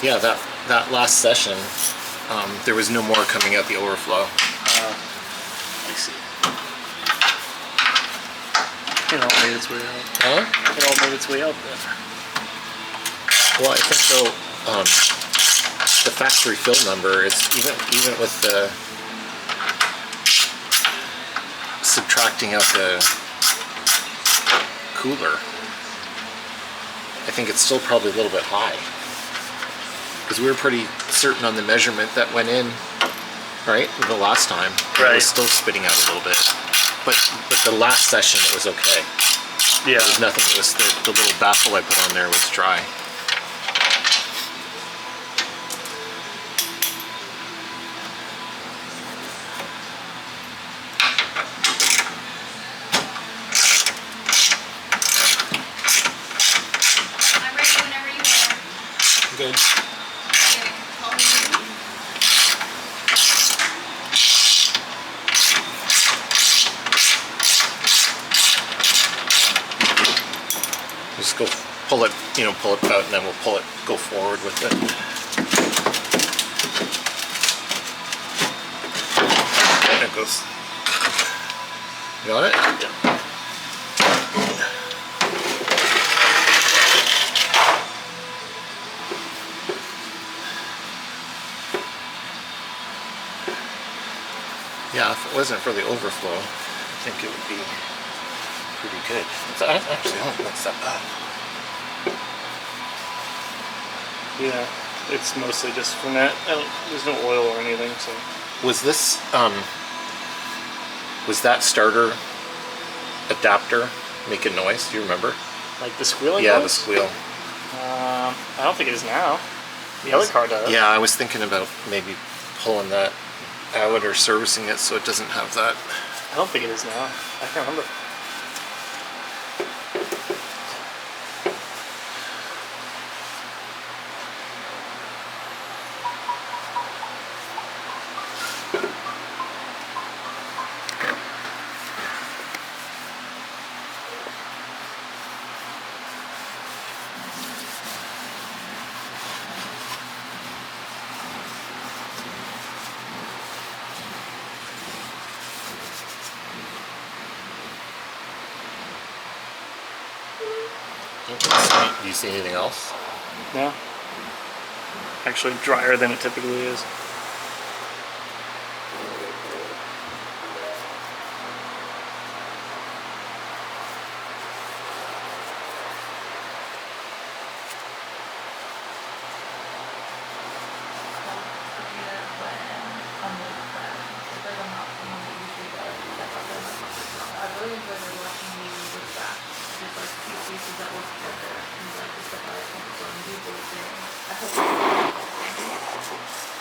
Yeah, that last session, there was no more coming out the overflow. I see. It all made its way out. Huh? It all made its way out then. Well, I think so. The factory fill number is even with the subtracting out the cooler. I think it's still probably a little bit high because we were pretty certain on the measurement that went in, right? The last time, right. It was still spitting out a little bit, but the last session it was okay. Yeah. There was nothing. It was the little baffle I put on there was dry. Good. Just go pull it, pull it out, and then we'll go forward with it. There it goes. Got it? Yeah. Yeah, if it wasn't for the overflow, I think it would be pretty good. Actually, I don't think that's that bad. Yeah, it's mostly just from that. There's no oil or anything, so. Was this, was that starter adapter making noise? Do you remember? Like the squealing Yeah, noise? the squeal. I don't think it is now. The other car does. Yeah, I was thinking about maybe pulling that out or servicing it so it doesn't have that. I don't think it is now. I can't remember. Do you see anything else? No. Actually drier than it typically is.